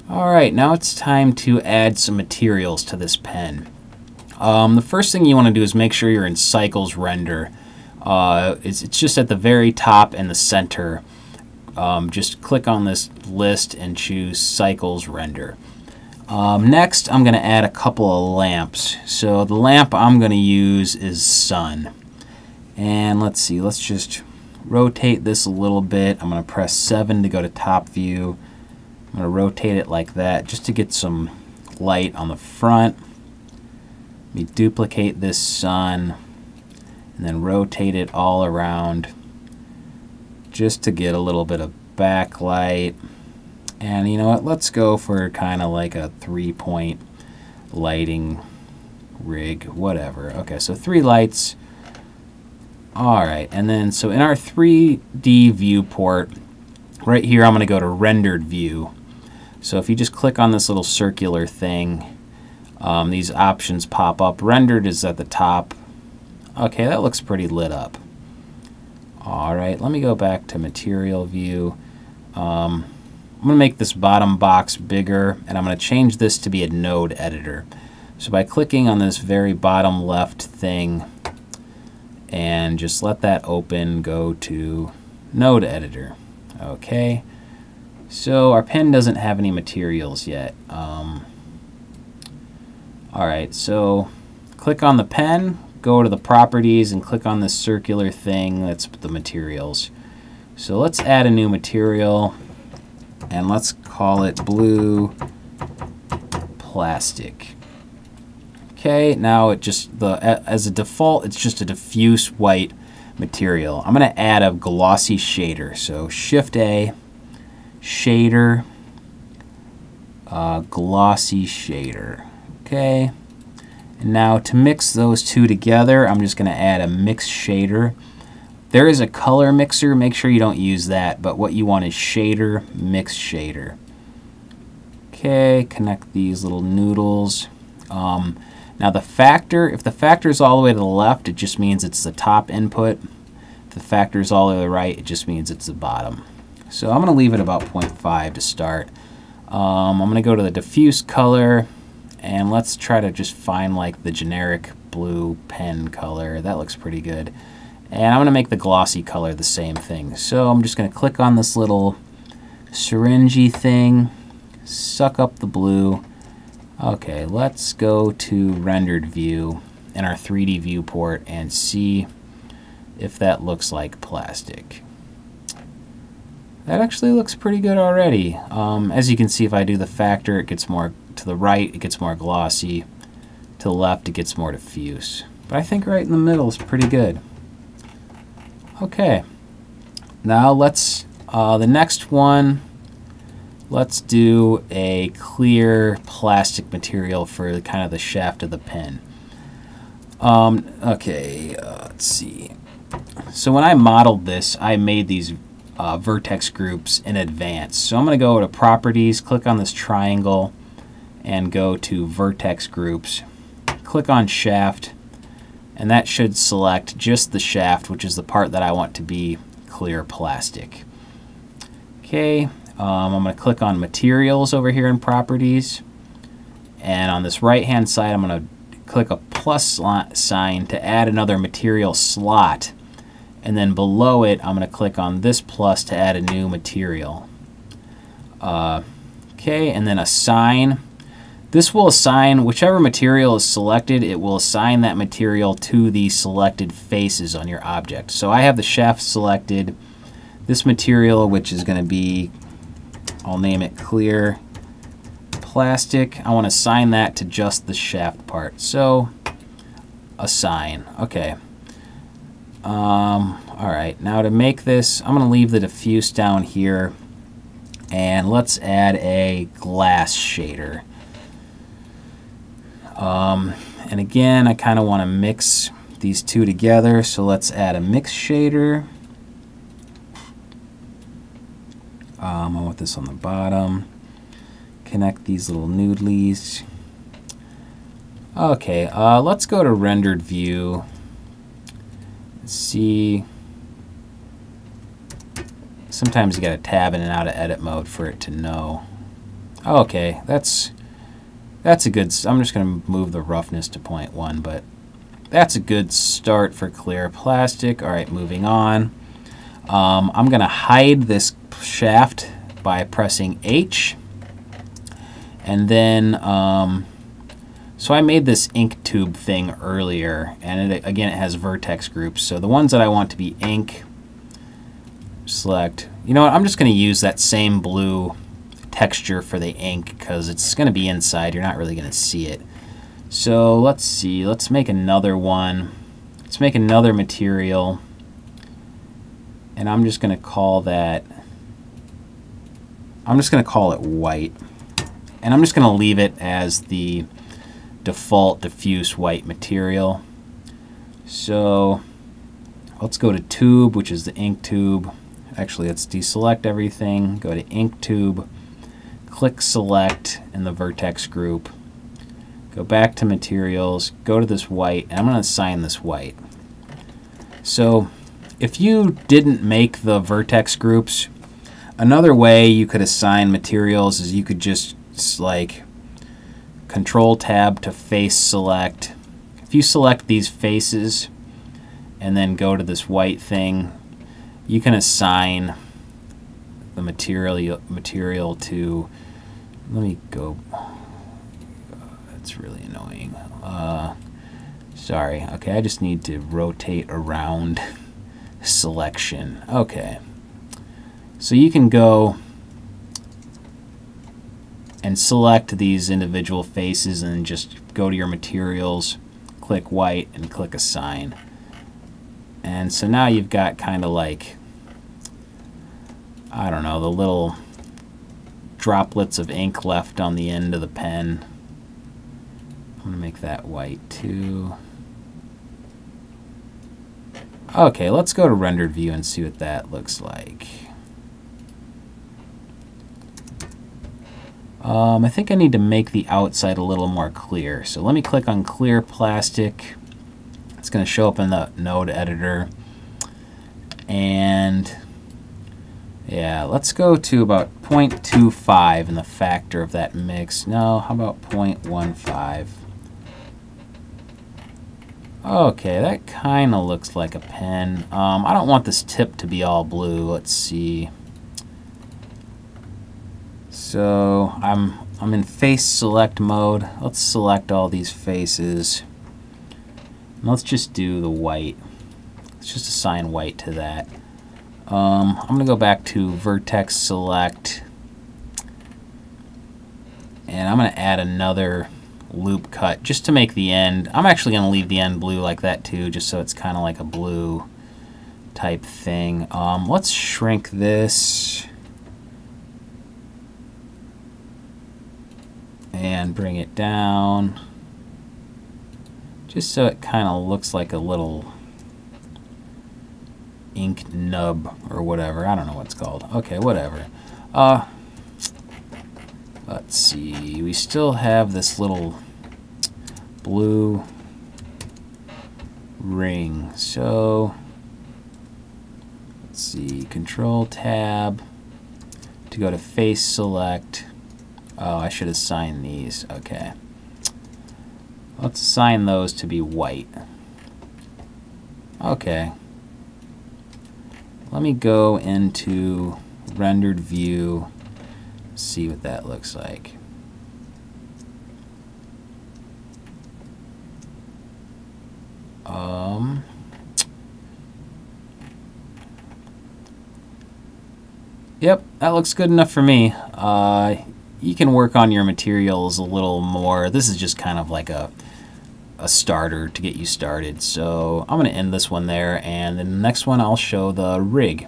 Alright, now it's time to add some materials to this pen. The first thing you want to do is make sure you're in Cycles Render. It's just at the very top and the center. Just click on this list and choose Cycles Render. Next, I'm going to add a couple of lamps. So the lamp I'm going to use is Sun. And let's see, let's just rotate this a little bit. I'm going to press 7 to go to top view. I'm going to rotate it like that just to get some light on the front. Let me duplicate this sun and then rotate it all around just to get a little bit of backlight. And you know what, let's go for kind of like a 3-point lighting rig, whatever. Okay, so 3 lights. Alright, and then so in our 3D viewport, right here I'm going to go to rendered view. So if you just click on this little circular thing, these options pop up. Rendered is at the top. Okay, that looks pretty lit up. Alright, let me go back to material view. I'm going to make this bottom box bigger, and I'm going to change this to be a node editor. So by clicking on this very bottom left thing and just let that open, go to node editor. Okay, so our pen doesn't have any materials yet. Alright, so click on the pen, go to the properties, and click on this circular thing. That's the materials. So let's add a new material, and let's call it blue plastic. Okay, now it just, as a default, it's just a diffuse white material. I'm going to add a glossy shader. So Shift A, shader, glossy shader. Okay, and now to mix those two together, I'm just going to add a mix shader. There is a color mixer, make sure you don't use that, but what you want is shader, mix shader. Okay, connect these little noodles. Now the factor, if the factor is all the way to the left, it just means it's the top input. If the factor is all the way to the right, it just means it's the bottom. So I'm going to leave it about 0.5 to start. I'm going to go to the diffuse color, and let's try to just find like the generic blue pen color. That looks pretty good. And I'm going to make the glossy color the same thing. So I'm just going to click on this little syringe thing, suck up the blue. Okay, let's go to rendered view in our 3D viewport and see if that looks like plastic. That actually looks pretty good already. As you can see, if I do the factor, it gets more to the right, it gets more glossy. To the left, it gets more diffuse. But I think right in the middle is pretty good. Okay, now let's, the next one, let's do a clear plastic material for kind of the shaft of the pen. Okay, let's see. So when I modeled this, I made these vertex groups in advance. So I'm going to go to Properties, click on this triangle, and go to Vertex Groups. Click on Shaft, and that should select just the shaft, which is the part that I want to be clear plastic. Okay, I'm going to click on Materials over here in Properties, and on this right hand side I'm going to click a plus sign to add another material slot, and then below it I'm going to click on this plus to add a new material. Okay, and then Assign. This will assign whichever material is selected, it will assign that material to the selected faces on your object. So I have the shaft selected. This material, which is going to be, I'll name it clear plastic, I want to assign that to just the shaft part. So assign. Okay. Alright, now to make this, I'm going to leave the diffuse down here, and let's add a glass shader. And again, I kind of want to mix these two together, so let's add a mix shader. I want this on the bottom. Connect these little noodlies. Okay, let's go to rendered view. Let's see. Sometimes you got to tab in and out of edit mode for it to know. Okay, that's a good, I'm just going to move the roughness to 0.1, but that's a good start for clear plastic. All right, moving on. I'm going to hide this shaft by pressing H. And then, so I made this ink tube thing earlier, and again, it has vertex groups. So the ones that I want to be ink, select, you know what, I'm just going to use that same blue texture for the ink because it's going to be inside. You're not really going to see it. So let's see, let's make another one. Let's make another material, and I'm just going to call that, I'm just going to call it white. And I'm just going to leave it as the default diffuse white material. So let's go to tube, which is the ink tube. Actually, let's deselect everything, go to ink tube, click select in the vertex group, go back to materials, go to this white, and I'm going to assign this white. So if you didn't make the vertex groups, another way you could assign materials is you could just like Control Tab to face select. If you select these faces and then go to this white thing, you can assign the material to, let me go, that's really annoying. Sorry, okay, I just need to rotate around selection. Okay, so you can go and select these individual faces and just go to your materials, click white, and click assign. And so now you've got kind of like, I don't know, the little droplets of ink left on the end of the pen. I'm going to make that white too. Okay, let's go to rendered view and see what that looks like. I think I need to make the outside a little more clear. So let me click on clear plastic. It's going to show up in the node editor. And yeah, let's go to about 0.25 in the factor of that mix. No, how about 0.15? Okay, that kind of looks like a pen. I don't want this tip to be all blue. Let's see. So I'm in face select mode. Let's select all these faces. And let's just do the white. Let's just assign white to that. I'm going to go back to vertex select, and I'm going to add another loop cut just to make the end. I'm actually going to leave the end blue like that too, just so it's kind of like a blue type thing. Let's shrink this and bring it down just so it kind of looks like a little ink nub or whatever. I don't know what it's called. Okay, whatever. Let's see. We still have this little blue ring. So let's see. Control Tab to go to face select. Oh, I should assign these. Okay. Let's assign those to be white. Okay. Let me go into rendered view, see what that looks like. Yep, that looks good enough for me. You can work on your materials a little more. This is just kind of like a starter to get you started. So I'm going to end this one there, and in the next one I'll show the rig.